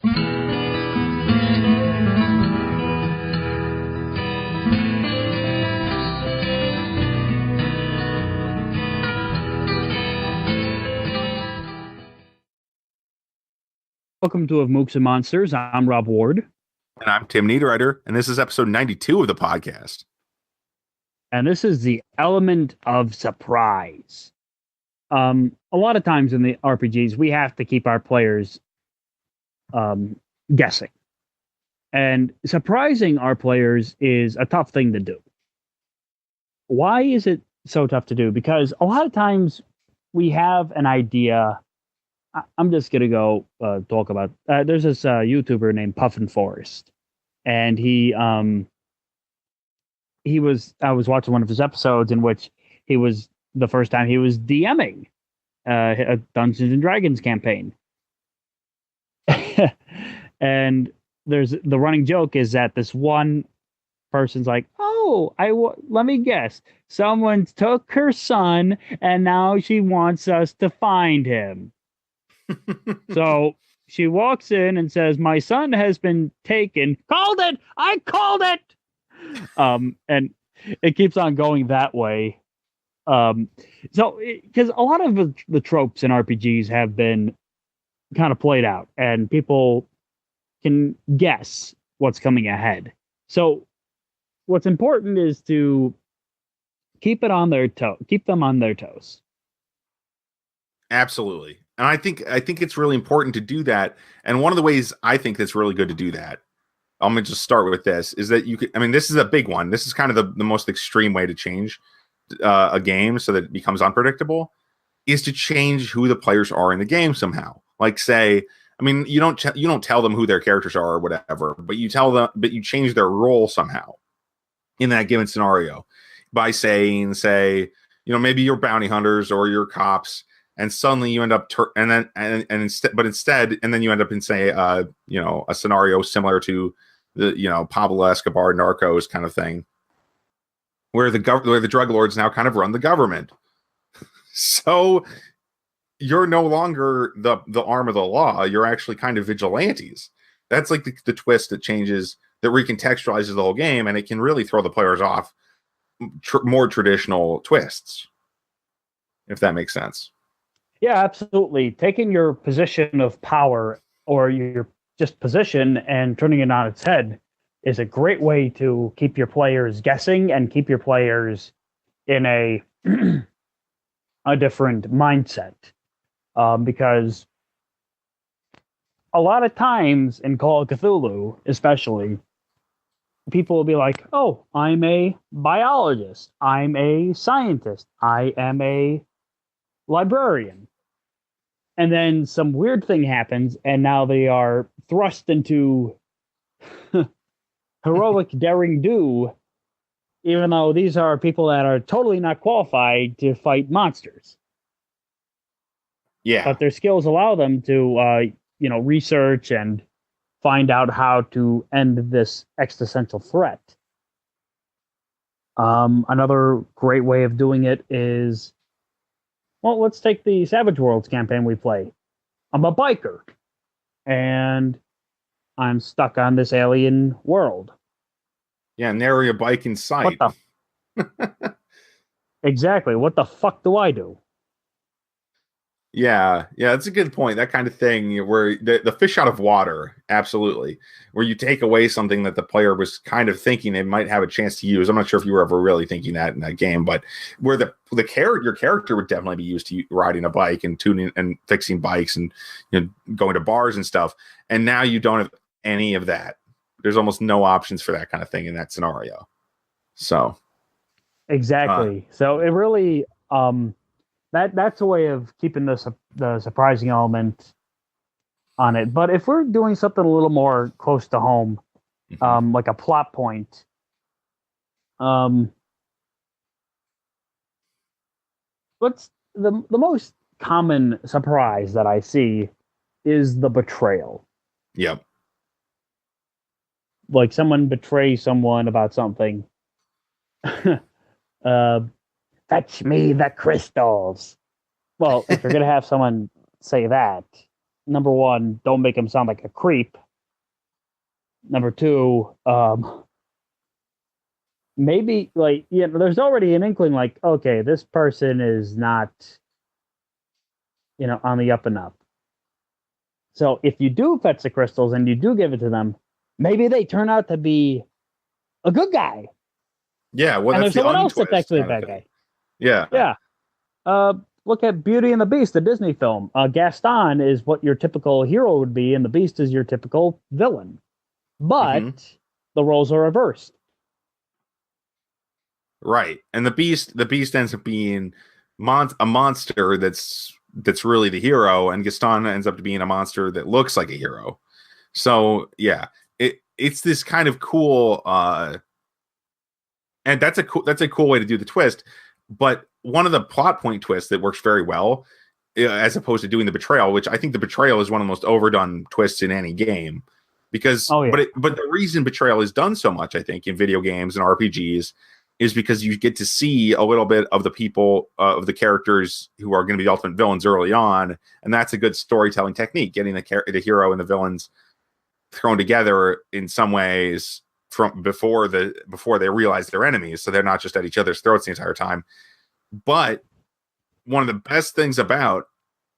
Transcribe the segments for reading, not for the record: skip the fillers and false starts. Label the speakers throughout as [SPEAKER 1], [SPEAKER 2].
[SPEAKER 1] Welcome to Of Mooks and Monsters. I'm Rob Ward.
[SPEAKER 2] And I'm Tim Niederreiter, and this is episode 92 of the podcast.
[SPEAKER 1] And this is the element of surprise. A lot of times in the RPGs, we have to keep our players guessing. And surprising our players is a tough thing to do. Why is it so tough to do? Because a lot of times we have an idea. I'm just going to go talk about... there's this YouTuber named Puffin Forest. And I was watching one of his episodes in which he was, the first time he was DMing a Dungeons and Dragons campaign. And there's the running joke is that this one person's like, oh, let me guess. Someone took her son and now she wants us to find him. So she walks in and says, my son has been taken. Called it! I called it! And it keeps on going that way. Because a lot of the tropes in RPGs have been kind of played out, and people can guess what's coming ahead. So what's important is to keep them on their toes.
[SPEAKER 2] Absolutely. And I think it's really important to do that. And one of the ways I think that's really good to do that, I'm going to just start with this, is that this is a big one. This is kind of the most extreme way to change a game so that it becomes unpredictable, is to change who the players are in the game somehow. Like say, you don't tell them who their characters are or whatever, but you change their role somehow in that given scenario by saying, maybe you're bounty hunters or you're cops. And suddenly you end up, instead, you end up in a scenario similar to the Pablo Escobar Narcos kind of thing, where the drug lords now kind of run the government. So you're no longer the arm of the law. You're actually kind of vigilantes. That's like the twist that recontextualizes the whole game, and it can really throw the players off more traditional twists, if that makes sense.
[SPEAKER 1] Yeah, absolutely. Taking your position of power or your just position and turning it on its head is a great way to keep your players guessing and keep your players in a different mindset. Because a lot of times in Call of Cthulhu, especially, people will be like, oh, I'm a biologist. I'm a scientist. I am a librarian. And then some weird thing happens, and now they are thrust into heroic daring do, even though these are people that are totally not qualified to fight monsters.
[SPEAKER 2] Yeah.
[SPEAKER 1] But their skills allow them to, research and find out how to end this existential threat. Another great way of doing it is, well, let's take the Savage Worlds campaign we play. I'm a biker, and I'm stuck on this alien world.
[SPEAKER 2] Yeah, nary a bike in sight.
[SPEAKER 1] Exactly. What the fuck do I do?
[SPEAKER 2] Yeah, that's a good point. That kind of thing where the fish out of water, absolutely. Where you take away something that the player was kind of thinking they might have a chance to use. I'm not sure if you were ever really thinking that in that game, but where your character would definitely be used to riding a bike and tuning and fixing bikes and going to bars and stuff. And now you don't have any of that. There's almost no options for that kind of thing in that scenario. So
[SPEAKER 1] exactly. So it really that's a way of keeping the surprising element on it. But if we're doing something a little more close to home, like a plot point, what's the most common surprise that I see is the betrayal.
[SPEAKER 2] Yep.
[SPEAKER 1] Like someone betrays someone about something. Fetch me the crystals. Well, if you're going to have someone say that, number one, don't make him sound like a creep. Number two, maybe like there's already an inkling like, okay, this person is not, on the up and up. So if you do fetch the crystals and you do give it to them, maybe they turn out to be a good guy.
[SPEAKER 2] Yeah, well,
[SPEAKER 1] And
[SPEAKER 2] that's
[SPEAKER 1] there's
[SPEAKER 2] the
[SPEAKER 1] someone else that's
[SPEAKER 2] untwist
[SPEAKER 1] actually a
[SPEAKER 2] kind of
[SPEAKER 1] bad
[SPEAKER 2] thing.
[SPEAKER 1] guy.
[SPEAKER 2] Yeah.
[SPEAKER 1] Yeah. Look at Beauty and the Beast, the Disney film. Gaston is what your typical hero would be, and the Beast is your typical villain. But
[SPEAKER 2] Hmm.
[SPEAKER 1] the roles are reversed.
[SPEAKER 2] Right. And the beast ends up being a monster that's really the hero, and Gaston ends up being a monster that looks like a hero. So yeah, it's this kind of cool and that's a cool way to do the twist. But one of the plot point twists that works very well, as opposed to doing the betrayal, which I think the betrayal is one of the most overdone twists in any game, because
[SPEAKER 1] Oh yeah.
[SPEAKER 2] but the reason betrayal is done so much, I think, in video games and RPGs is because you get to see a little bit of the people of the characters who are going to be the ultimate villains early on, and that's a good storytelling technique, getting the hero and the villains thrown together in some ways from before they realize they're enemies, so they're not just at each other's throats the entire time. But one of the best things about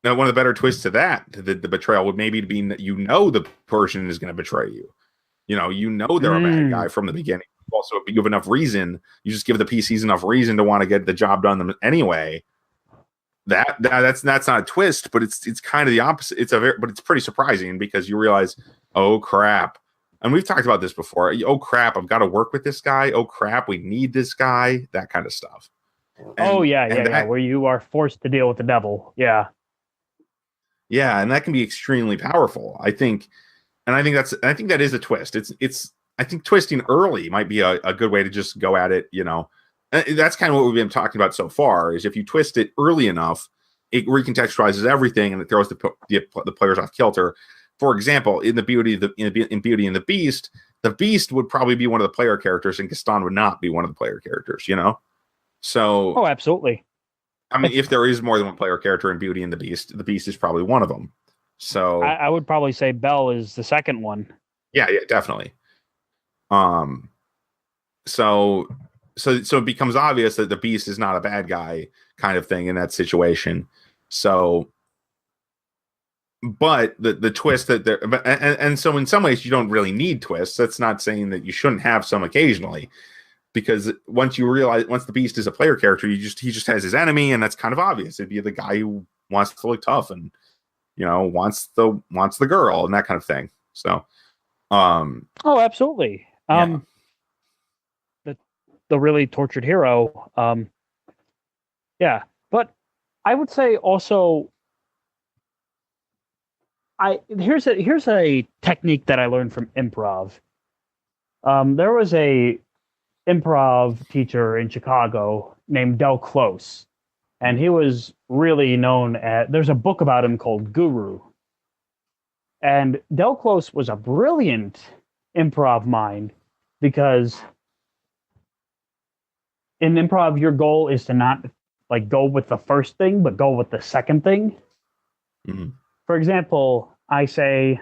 [SPEAKER 2] now, one of the better twists to that, to the betrayal, would maybe be that the person is going to betray you. They're a bad guy
[SPEAKER 1] Mm.
[SPEAKER 2] from the beginning. Also, if you have enough reason, you just give the PCs enough reason to want to get the job done them anyway. That's not a twist, but it's kind of the opposite. But it's pretty surprising because you realize, oh crap, and we've talked about this before. Oh crap, I've got to work with this guy. Oh crap, we need this guy. That kind of stuff.
[SPEAKER 1] Oh
[SPEAKER 2] And
[SPEAKER 1] yeah, yeah,
[SPEAKER 2] and
[SPEAKER 1] yeah.
[SPEAKER 2] that
[SPEAKER 1] Where you are forced to deal with the devil. Yeah.
[SPEAKER 2] Yeah, and that can be extremely powerful. I think that is a twist. I think twisting early might be a good way to just go at it. And that's kind of what we've been talking about so far. Is if you twist it early enough, it recontextualizes everything and it throws the players off kilter. For example, in Beauty and the Beast would probably be one of the player characters, and Gaston would not be one of the player characters. So
[SPEAKER 1] Oh, absolutely.
[SPEAKER 2] I mean,
[SPEAKER 1] If
[SPEAKER 2] if there is more than one player character in Beauty and the Beast is probably one of them.
[SPEAKER 1] I,
[SPEAKER 2] So
[SPEAKER 1] I would probably say Belle is the second one.
[SPEAKER 2] yeah, definitely. Um, so so it becomes obvious that the Beast is not a bad guy, kind of thing in that situation. So, but the twist that there, and so in some ways you don't really need twists. That's not saying that you shouldn't have some occasionally, because once the Beast is a player character, he just has his enemy, and that's kind of obvious. It'd be the guy who wants to look tough and wants the girl and that kind of thing. So,
[SPEAKER 1] Oh, absolutely.
[SPEAKER 2] yeah,
[SPEAKER 1] The really tortured hero. Yeah, but I would say also, here's a technique that I learned from improv. There was a improv teacher in Chicago named Del Close, and he was really known at. There's a book about him called Guru, and Del Close was a brilliant improv mind because in improv, your goal is to not like go with the first thing, but go with the second thing.
[SPEAKER 2] mm-hmm.
[SPEAKER 1] For example, I say,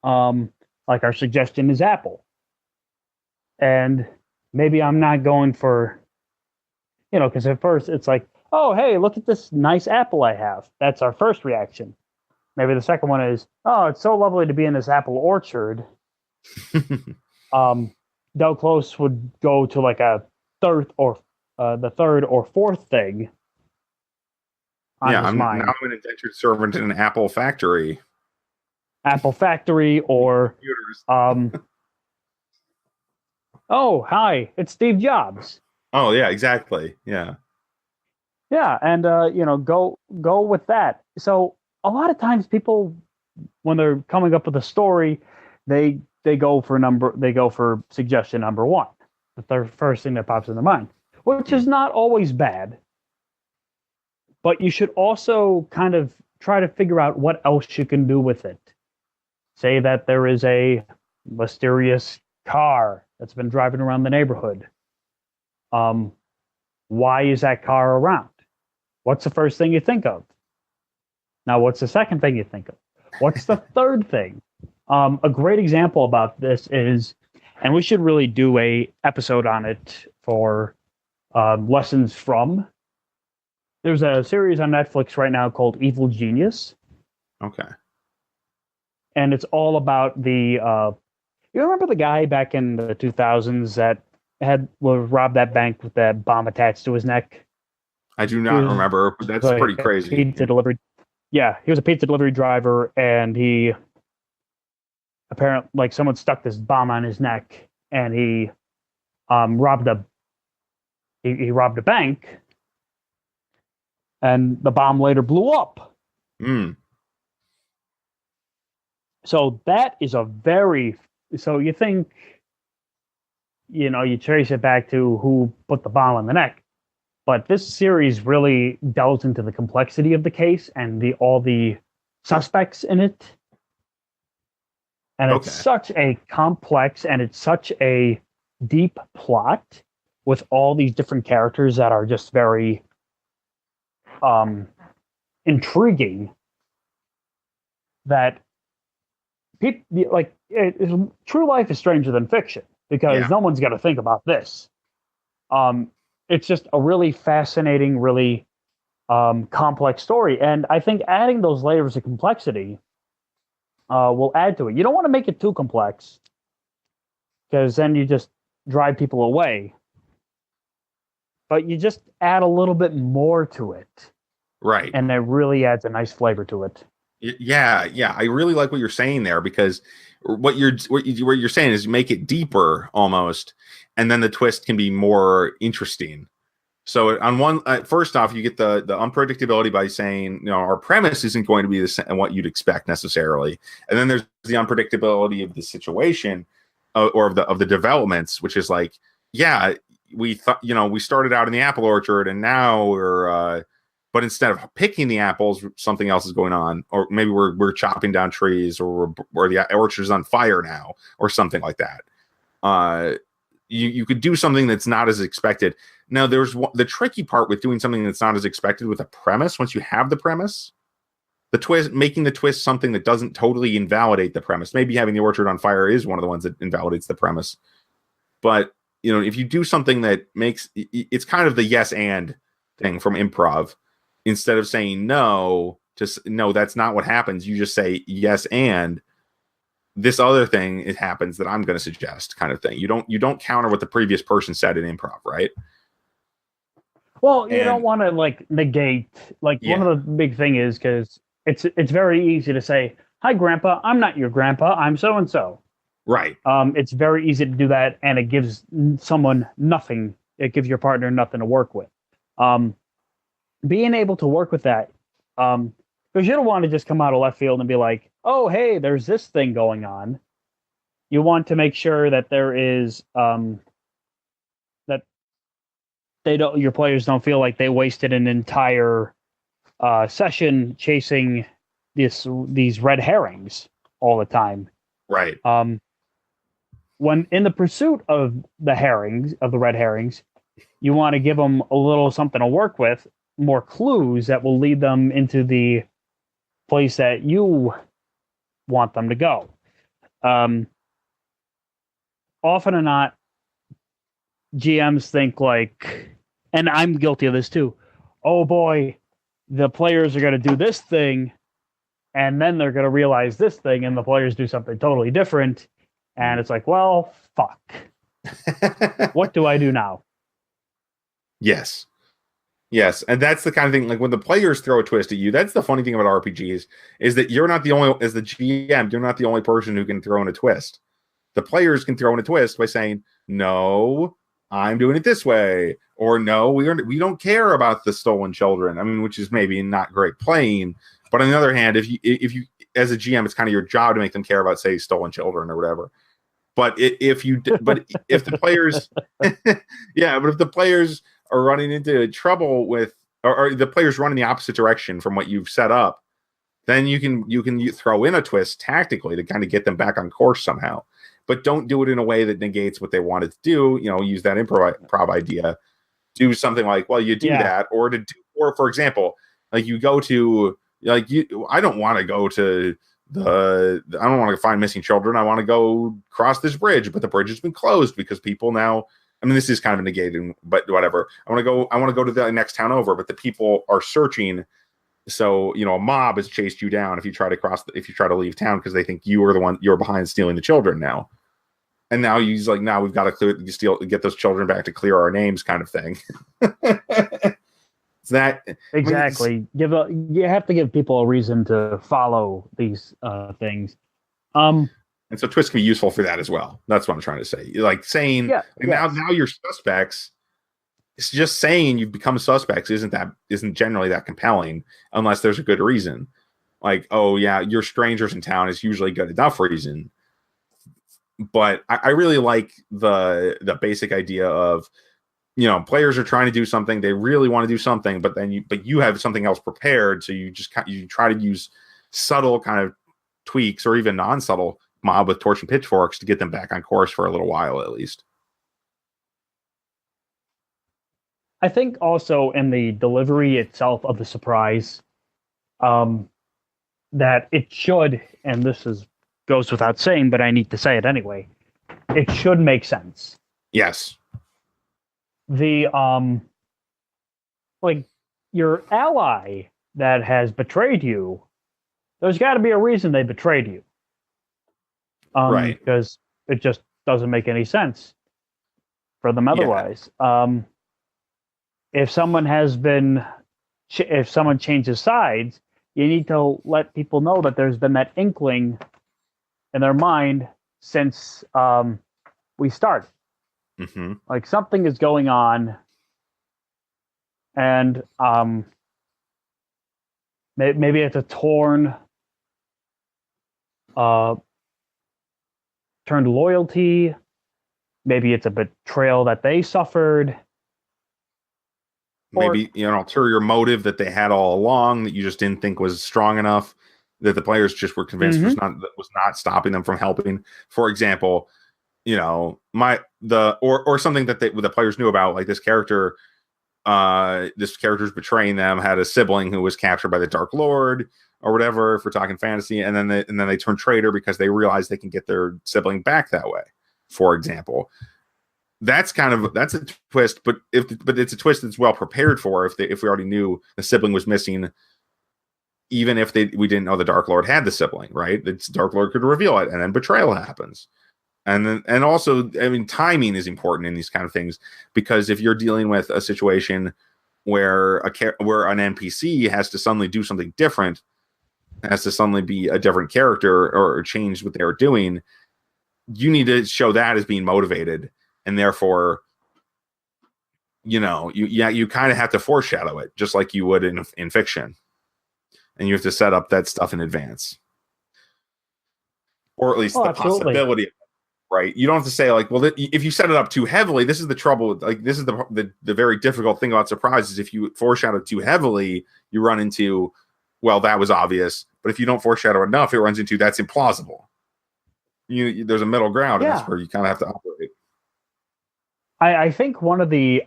[SPEAKER 1] like our suggestion is Apple, and maybe I'm not going for, because at first it's like, oh, hey, look at this nice apple I have. That's our first reaction. Maybe the second one is, oh, it's so lovely to be in this apple orchard. Del Close would go to like a the third or fourth thing on
[SPEAKER 2] Yeah,
[SPEAKER 1] his
[SPEAKER 2] now
[SPEAKER 1] mind.
[SPEAKER 2] I'm an indentured servant in an Apple factory.
[SPEAKER 1] Apple Factory or
[SPEAKER 2] Computers.
[SPEAKER 1] oh, hi, it's Steve Jobs.
[SPEAKER 2] Oh yeah, exactly. Yeah.
[SPEAKER 1] Yeah, and go with that. So a lot of times people, when they're coming up with a story, they go for suggestion number one, the first thing that pops in their mind, which is not always bad. But you should also kind of try to figure out what else you can do with it. Say that there is a mysterious car that's been driving around the neighborhood. Why is that car around? What's the first thing you think of? Now, what's the second thing you think of? What's the third thing? A great example about this is, and we should really do a episode on it for lessons from. There's a series on Netflix right now called Evil Genius,
[SPEAKER 2] Okay.
[SPEAKER 1] and it's all about the. You remember the guy back in the 2000s that robbed that bank with that bomb attached to his neck?
[SPEAKER 2] I do
[SPEAKER 1] He
[SPEAKER 2] not
[SPEAKER 1] was
[SPEAKER 2] remember, but that's
[SPEAKER 1] like
[SPEAKER 2] pretty
[SPEAKER 1] a
[SPEAKER 2] crazy.
[SPEAKER 1] pizza delivery. Yeah, he was a pizza delivery driver, and he apparently like someone stuck this bomb on his neck, and he robbed he robbed a bank, and the bomb later blew up.
[SPEAKER 2] Mm.
[SPEAKER 1] So that is a very so you think you trace it back to who put the bomb on the neck, but this series really delves into the complexity of the case and the all the suspects in it. And it's
[SPEAKER 2] Okay.
[SPEAKER 1] such a complex and it's such a deep plot with all these different characters that are just very intriguing that people like true life is stranger than fiction because no one's got to think about this. It's just a really fascinating, really complex story. And I think adding those layers of complexity will add to it. You don't want to make it too complex because then you just drive people away. But you just add a little bit more to it.
[SPEAKER 2] Right.
[SPEAKER 1] And it really adds a nice flavor to it.
[SPEAKER 2] Yeah. I really like what you're saying there because what you're saying is make it deeper almost, and then the twist can be more interesting. So on one, first off, you get the unpredictability by saying, our premise isn't going to be the same, what you'd expect necessarily, and then there's the unpredictability of the situation or of the developments, which is like, we thought, we started out in the apple orchard, and now we're, but instead of picking the apples, something else is going on, or maybe we're chopping down trees, or the orchard is on fire now, or something like that. You could do something that's not as expected. Now, there's the tricky part with doing something that's not as expected with a premise. Once you have the premise, making the twist something that doesn't totally invalidate the premise. Maybe having the orchard on fire is one of the ones that invalidates the premise. But, if you do something that makes it's kind of the yes and thing from improv, instead of saying no, no, that's not what happens. You just say yes and this other thing it happens that I'm going to suggest, kind of thing. You don't counter what the previous person said in improv, right?
[SPEAKER 1] Well, you don't want to negate one of the big thing is because it's very easy to say, "Hi, Grandpa. I'm not your grandpa. I'm so and so."
[SPEAKER 2] Right.
[SPEAKER 1] It's very easy to do that, and it gives someone nothing. It gives your partner nothing to work with. Being able to work with that, because you don't want to just come out of left field and be like, "Oh, hey, there's this thing going on." You want to make sure that there is that your players don't feel like they wasted an entire session chasing these red herrings all the time.
[SPEAKER 2] Right.
[SPEAKER 1] When in the pursuit of the red herrings, you want to give them a little something to work with, more clues that will lead them into the place that you want them to go. Often or not, GMs think and I'm guilty of this too. Oh boy, the players are going to do this thing, and then they're going to realize this thing, and the players do something totally different. And it's like, well, fuck. What do I do now?
[SPEAKER 2] Yes. And that's the kind of thing, like when the players throw a twist at you, that's the funny thing about RPGs, is that you're not the only, as the GM, you're not the only person who can throw in a twist. The players can throw in a twist by saying, no, I'm doing it this way. Or no, we don't care about the stolen children. I mean, which is maybe not great playing. But on the other hand, if you as a GM, it's kind of your job to make them care about, say, stolen children or whatever. But if the players, but if the players are running into trouble with, or the players running the opposite direction from what you've set up, then you can throw in a twist tactically to kind of get them back on course somehow. But don't do it in a way that negates what they wanted to do. Use that improv idea. Do something like, well, you do that, or for example, like you go to I don't want to go to I don't want to find missing children. I want to go cross this bridge, but the bridge has been closed because people now. I mean, this is kind of negating, but whatever. I want to go to the next town over, but the people are searching. So a mob has chased you down if you try to leave town because they think you are the one you're behind stealing the children now. And now he's like, now we've got to get those children back to clear our names, kind of thing. It's that
[SPEAKER 1] exactly. You have to give people a reason to follow these things.
[SPEAKER 2] And so twists can be useful for that as well. That's what I'm trying to say. Like saying now you're suspects. It's just saying you've become suspects isn't generally that compelling unless there's a good reason. Like, oh yeah, you're strangers in town is usually good enough reason. But I really like the basic idea of players are trying to do something, they really want to do something, but you have something else prepared, so you try to use subtle kind of tweaks or even non-subtle mob with torch and pitchforks to get them back on course for a little while at least.
[SPEAKER 1] I think also in the delivery itself of the surprise, that it should, and this goes without saying, but I need to say it anyway, it should make sense.
[SPEAKER 2] Yes.
[SPEAKER 1] The like your ally that has betrayed you, there's got to be a reason they betrayed you.
[SPEAKER 2] Right.
[SPEAKER 1] Because it just doesn't make any sense for them otherwise. Yeah. If someone changes sides, you need to let people know that there's been that inkling in their mind since we started.
[SPEAKER 2] Mm-hmm.
[SPEAKER 1] Like something is going on, and maybe it's a turned loyalty. Maybe it's a betrayal that they suffered.
[SPEAKER 2] Maybe an ulterior motive that they had all along that you just didn't think was strong enough, that the players just were convinced was not stopping them from helping. For example, or something that the players knew about, like this character's betraying them, had a sibling who was captured by the Dark Lord or whatever, if we're talking fantasy, and then they turn traitor because they realize they can get their sibling back that way, for example. That's a twist, but it's a twist that's well prepared for if we already knew the sibling was missing, even if we didn't know the Dark Lord had the sibling, right? The Dark Lord could reveal it, and then betrayal happens. And also, I mean, timing is important in these kind of things, because if you're dealing with a situation where an NPC has to suddenly do something different, has to suddenly be a different character or change what they were doing, you need to show that as being motivated. And therefore, you kind of have to foreshadow it, just like you would in fiction. And you have to set up that stuff in advance. Or at least the possibility, right? You don't have to say, like, well, if you set it up too heavily, this is the trouble. Like, this is the very difficult thing about surprises. If you foreshadow too heavily, you run into, well, that was obvious. But if you don't foreshadow enough, it runs into, that's implausible. There's a middle ground, and that's where you kind of have to operate.
[SPEAKER 1] I think one of the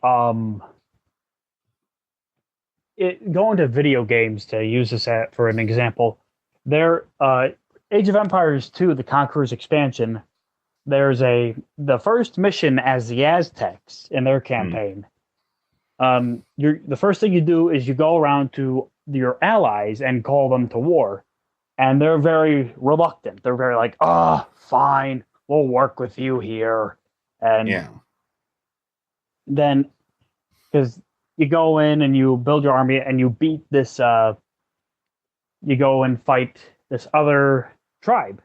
[SPEAKER 1] going to video games, to use this for an example, there Age of Empires 2, the Conqueror's expansion, there's the first mission as the Aztecs in their campaign. The first thing you do is you go around to your allies and call them to war, and they're very reluctant. They're very like, fine, we'll work with you here, and then, because you go in and you build your army and you beat this, you go and fight this other tribe,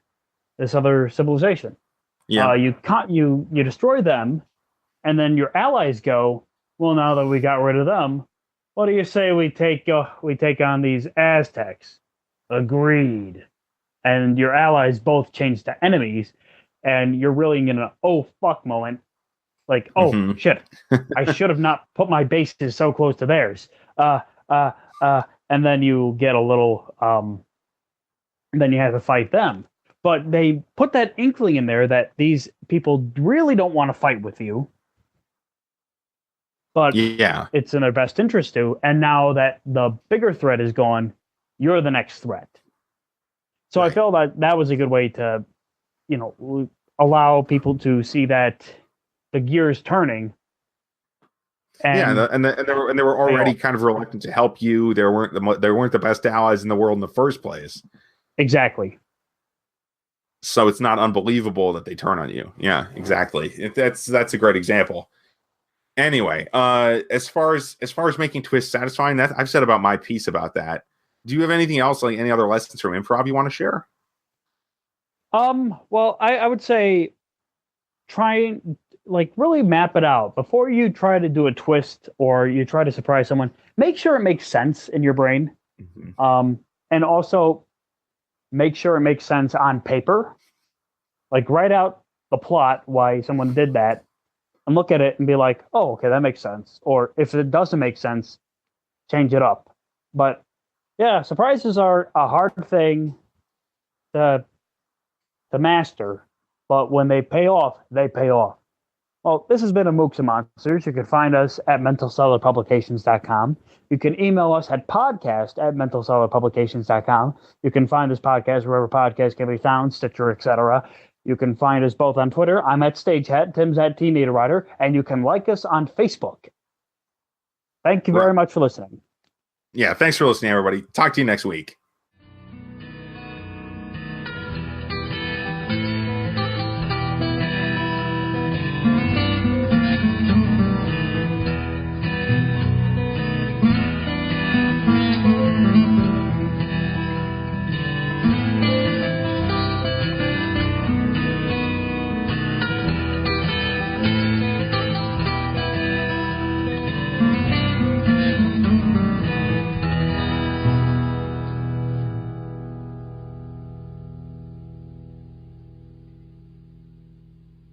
[SPEAKER 1] this other civilization. Yeah. You destroy them, and then your allies go, well, now that we got rid of them, what do you say we take on these Aztecs? Agreed. And your allies both change to enemies, and you're really in an oh fuck moment. Like, shit, I should have not put my bases so close to theirs. And then you get a little, then you have to fight them. But they put that inkling in there that these people really don't want to fight with you. But it's in their best interest to. And now that the bigger threat is gone, you're the next threat. So I
[SPEAKER 2] Right.
[SPEAKER 1] feel that that was a good way to, allow people to see that the gears turning
[SPEAKER 2] Yeah,
[SPEAKER 1] and
[SPEAKER 2] and they were
[SPEAKER 1] pay
[SPEAKER 2] already
[SPEAKER 1] off.
[SPEAKER 2] kind of reluctant to help you. They weren't the best allies in the world in the first place.
[SPEAKER 1] Exactly.
[SPEAKER 2] So it's not unbelievable that they turn on you. Yeah, exactly. That's a great example. Anyway, as far as making twists satisfying, that I've said about my piece about that. Do you have anything else, like any other lessons from improv you want to share?
[SPEAKER 1] Well, I would say try and like really map it out before you try to do a twist or you try to surprise someone. Make sure it makes sense in your brain.
[SPEAKER 2] Mm-hmm.
[SPEAKER 1] And also make sure it makes sense on paper. Like write out the plot why someone did that and look at it and be like, oh, okay, that makes sense. Or if it doesn't make sense, change it up. But yeah, surprises are a hard thing to master, but when they pay off, they pay off. Well, this has been a Mooks and Monsters. You can find us at mentalcellarpublications.com. You can email us at podcast@mentalcellarpublications.com. You can find this podcast wherever podcasts can be found, Stitcher, etc. You can find us both on Twitter. I'm at StageHat, Tim's at Teenager Rider, and you can like us on Facebook. Thank you
[SPEAKER 2] Right.
[SPEAKER 1] very much for listening.
[SPEAKER 2] Yeah, thanks for listening, everybody. Talk to you next week.